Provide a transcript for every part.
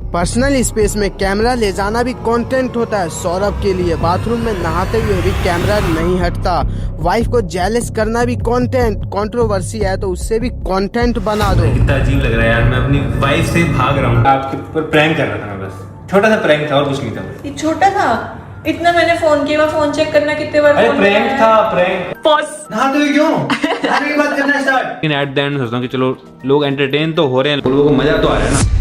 Personal space में camera ले जाना भी कंटेंट होता है सौरभ के लिए। बाथरूम में नहाते हुए भी कैमरा नहीं हटता। वाइफ को जेलस करना भी कंटेंट, कंट्रोवर्सी है तो उससे भी कंटेंट बना दो। कितना अजीब लग रहा है यार, मैं अपनी वाइफ से भाग रहा हूँ। आपके ऊपर प्रैंक कर रहा था मैं, बस छोटा सा प्रैंक था और कुछ नहीं था। ये छोटा था? इतना मैंने फोन किया, फोन चेक करना कितने बार। अरे प्रैंक था, प्रैंक। पॉज। नहाते हुए क्यों? आगे बात करना स्टार्ट। लेकिन एट द एंड सोचता हूँ कि चलो लोग एंटरटेन तो हो रहे हैं, लोगों को मजा तो आ रहा है ना।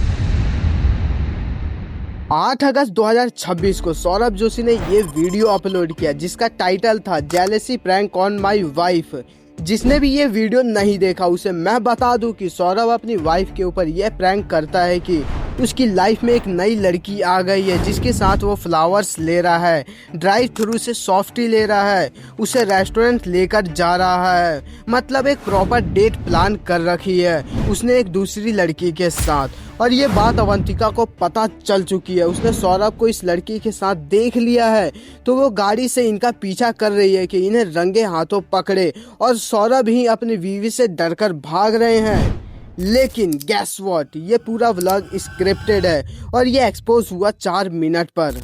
8 अगस्त 2026 को सौरभ जोशी ने ये वीडियो अपलोड किया जिसका टाइटल था jealousy prank on my wife. जिसने भी ये वीडियो नहीं देखा उसे मैं बता दूं कि सौरभ अपनी वाइफ के ऊपर ये प्रैंक करता है कि उसकी लाइफ में एक नई लड़की आ गई है जिसके साथ वो फ्लावर्स ले रहा है, ड्राइव थ्रू से सॉफ्टी ले रहा है, उसे रेस्टोरेंट लेकर जा रहा है, मतलब एक प्रॉपर डेट प्लान कर रखी है उसने एक दूसरी लड़की के साथ। और ये बात अवंतिका को पता चल चुकी है। उसने सौरभ को इस लड़की के साथ देख लिया है तो वो गाड़ी से इनका पीछा कर रही है कि इन्हें रंगे हाथों पकड़े और सौरभ ही अपनी बीवी से डरकर भाग रहे हैं। लेकिन गैस व्हाट, ये पूरा व्लॉग स्क्रिप्टेड है और ये एक्सपोज हुआ 4 मिनट पर।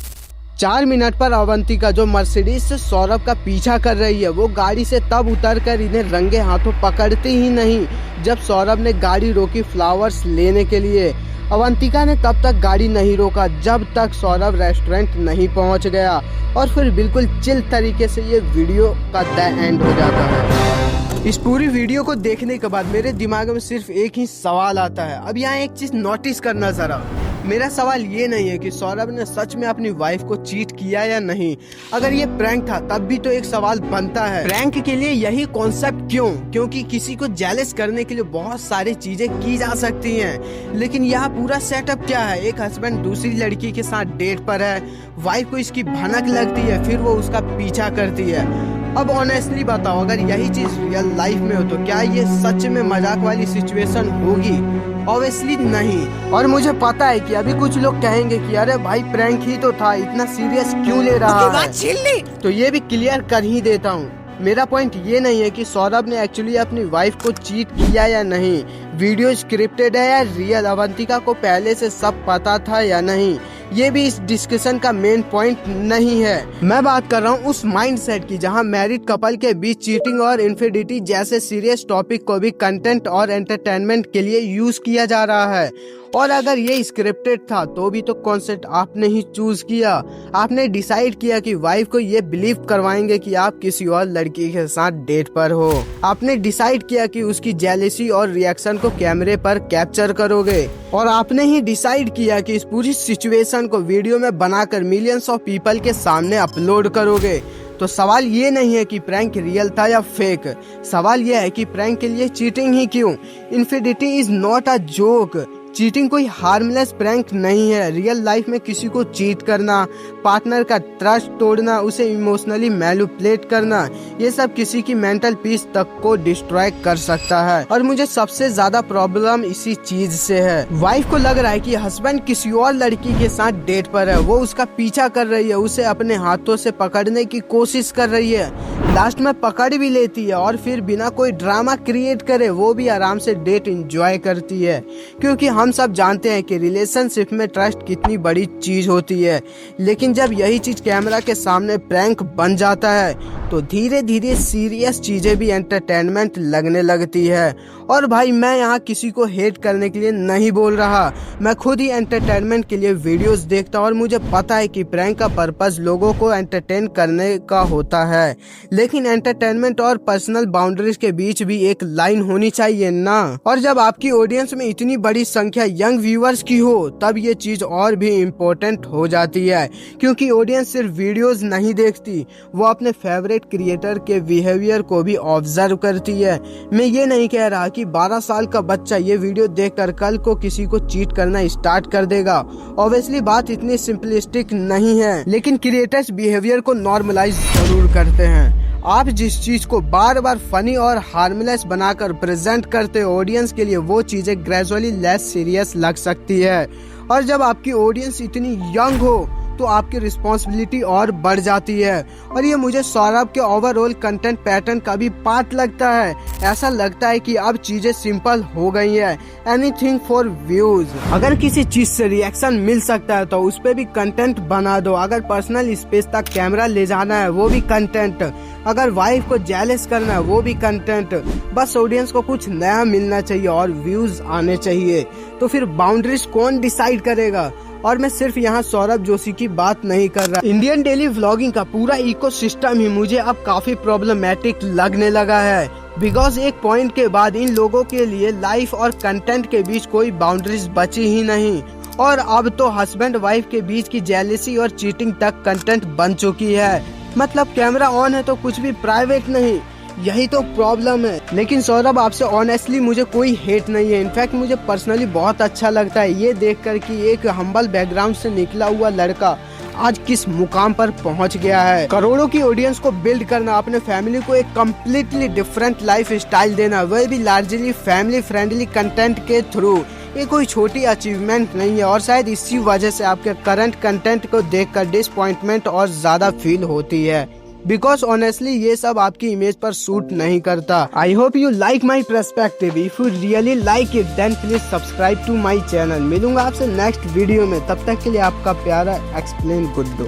4 मिनट पर अवंतिका जो मर्सिडीज से सौरभ का पीछा कर रही है वो गाड़ी से तब उतरकर इन्हें रंगे हाथों पकड़ती ही नहीं जब सौरभ ने गाड़ी रोकी फ्लावर्स लेने के लिए। अवंतिका ने तब तक गाड़ी नहीं रोका जब तक सौरभ रेस्टोरेंट नहीं पहुंच गया और फिर बिल्कुल चिल तरीके से ये वीडियो का द एंड हो जाता है। इस पूरी वीडियो को देखने के बाद मेरे दिमाग में सिर्फ एक ही सवाल आता है। अब यहाँ एक चीज नोटिस करना जरा। मेरा सवाल ये नहीं है कि सौरभ ने सच में अपनी वाइफ को चीट किया या नहीं। अगर ये प्रैंक था तब भी तो एक सवाल बनता है, प्रैंक के लिए यही कॉन्सेप्ट क्यों? क्योंकि किसी को जेलस करने के लिए बहुत सारी चीजें की जा सकती हैं, लेकिन यहाँ पूरा सेटअप क्या है? एक हस्बैंड दूसरी लड़की के साथ डेट पर है, वाइफ को इसकी भनक लगती है, फिर वो उसका पीछा करती है। अब ऑनेस्टली बताओ, अगर यही चीज रियल लाइफ में हो तो क्या ये सच में मजाक वाली सिचुएशन होगी? ऑब्वियसली नहीं। और मुझे पता है कि अभी कुछ लोग कहेंगे कि अरे भाई प्रैंक ही तो था, इतना सीरियस क्यों ले रहा है? तो ये भी क्लियर कर ही देता हूँ। मेरा पॉइंट ये नहीं है कि सौरभ ने एक्चुअली अपनी वाइफ को चीट किया या नहीं, वीडियो स्क्रिप्टेड है या रियल, अवंतिका को पहले से सब पता था या नहीं, ये भी इस डिस्कशन का मेन पॉइंट नहीं है। मैं बात कर रहा हूँ उस माइंडसेट की जहाँ मैरिड कपल के बीच चीटिंग और इनफिडिटी जैसे सीरियस टॉपिक को भी कंटेंट और एंटरटेनमेंट के लिए यूज किया जा रहा है। और अगर ये स्क्रिप्टेड था तो भी तो कॉन्सेप्ट आपने ही चूज किया। आपने डिसाइड किया कि वाइफ को ये बिलीव करवाएंगे कि आप किसी और लड़की के साथ डेट पर हो। आपने डिसाइड किया कि उसकी जेलेसी और रिएक्शन को कैमरे पर कैप्चर करोगे और आपने ही डिसाइड किया कि इस पूरी सिचुएशन को वीडियो में बनाकर मिलियंस ऑफ पीपल के सामने अपलोड करोगे। तो सवाल ये नहीं है कि प्रैंक रियल था या फेक, सवाल ये है कि प्रैंक के लिए चीटिंग ही क्यों? Infidelity is not a joke. Cheating कोई हार्मलेस प्रैंक नहीं है। रियल लाइफ में किसी को चीट करना, पार्टनर का ट्रस्ट तोड़ना, उसे इमोशनली मैनिपुलेट करना, ये सब किसी की मेंटल पीस तक को डिस्ट्रॉय कर सकता है। और मुझे सबसे ज्यादा प्रॉब्लम इसी चीज से है। वाइफ को लग रहा है कि हस्बैंड किसी और लड़की के साथ डेट पर है, वो उसका पीछा कर रही है, उसे अपने हाथों से पकड़ने की कोशिश कर रही है, लास्ट में पकड़ भी लेती है और फिर बिना कोई ड्रामा क्रिएट करे वो भी आराम से डेट एंजॉय करती है। क्योंकि हम सब जानते हैं कि रिलेशनशिप में ट्रस्ट कितनी बड़ी चीज होती है, लेकिन जब यही चीज कैमरा के सामने प्रैंक बन जाता है तो धीरे धीरे सीरियस चीजें भी एंटरटेनमेंट लगने लगती है। और भाई मैं यहाँ किसी को हेट करने के लिए नहीं बोल रहा, मैं खुद ही एंटरटेनमेंट के लिए वीडियोस देखता हूँ और मुझे पता है कि प्रैंक का पर्पस लोगों को एंटरटेन करने का होता है, लेकिन एंटरटेनमेंट और पर्सनल बाउंड्रीज के बीच भी एक लाइन होनी चाहिए ना। और जब आपकी ऑडियंस में इतनी बड़ी संख्या यंग व्यूअर्स की हो तब ये चीज और भी इम्पोर्टेंट हो जाती है, क्योंकि ऑडियंस सिर्फ वीडियोस नहीं देखती, वो अपने फेवरेट क्रिएटर के बिहेवियर को भी ऑब्जर्व करती है। मैं ये नहीं कह रहा कि 12 साल का बच्चा ये वीडियो देखकर कल को किसी को चीट करना स्टार्ट कर देगा। ऑब्वियसली बात इतनी सिंपलिस्टिक नहीं है, लेकिन क्रिएटर्स बिहेवियर को नॉर्मलाइज जरूर करते हैं। आप जिस चीज को बार बार फनी और हार्मलेस बनाकर प्रेजेंट करते हो ऑडियंस के लिए, वो चीजें ग्रेजुअली लेस सीरियस लग सकती है। और जब आपकी ऑडियंस इतनी यंग हो तो आपकी रिस्पॉन्सिबिलिटी और बढ़ जाती है। और ये मुझे सौरभ के ओवरऑल कंटेंट पैटर्न का भी पार्ट लगता है। ऐसा लगता है कि अब चीजें सिंपल हो गई है, एनीथिंग फॉर व्यूज। अगर किसी चीज से रिएक्शन मिल सकता है तो उस पे भी कंटेंट बना दो। अगर पर्सनल स्पेस तक कैमरा ले जाना है वो भी कंटेंट, अगर वाइफ को जेलस करना है वो भी कंटेंट। बस ऑडियंस को कुछ नया मिलना चाहिए और व्यूज आने चाहिए। तो फिर बाउंड्रीज कौन डिसाइड करेगा? और मैं सिर्फ यहाँ सौरभ जोशी की बात नहीं कर रहा, इंडियन डेली व्लॉगिंग का पूरा इकोसिस्टम ही मुझे अब काफी प्रॉब्लमेटिक लगने लगा है। बिकॉज एक पॉइंट के बाद इन लोगों के लिए लाइफ और कंटेंट के बीच कोई बाउंड्रीज बची ही नहीं। और अब तो हस्बैंड वाइफ के बीच की जेलसी और चीटिंग तक कंटेंट बन चुकी है। मतलब कैमरा ऑन है तो कुछ भी प्राइवेट नहीं, यही तो प्रॉब्लम है। लेकिन सौरभ आपसे ऑनेस्टली मुझे कोई हेट नहीं है। इनफैक्ट मुझे पर्सनली बहुत अच्छा लगता है ये देखकर कि एक हम्बल बैकग्राउंड से निकला हुआ लड़का आज किस मुकाम पर पहुंच गया है। करोड़ों की ऑडियंस को बिल्ड करना, अपने फैमिली को एक कम्प्लीटली डिफरेंट लाइफ स्टाइल देना, वह भी लार्जली फैमिली फ्रेंडली कंटेंट के थ्रू, ये कोई छोटी अचीवमेंट नहीं है। और शायद इसी वजह से आपके करंट कंटेंट को देखकर डिसअपॉइंटमेंट और ज्यादा फील होती है। बिकॉज ऑनेस्टली ये सब आपकी इमेज पर सूट नहीं करता। I hope you like my perspective. If you really like it then please subscribe to my channel. मिलूंगा आपसे नेक्स्ट वीडियो में, तब तक के लिए आपका प्यारा एक्सप्लेन गुड्डू।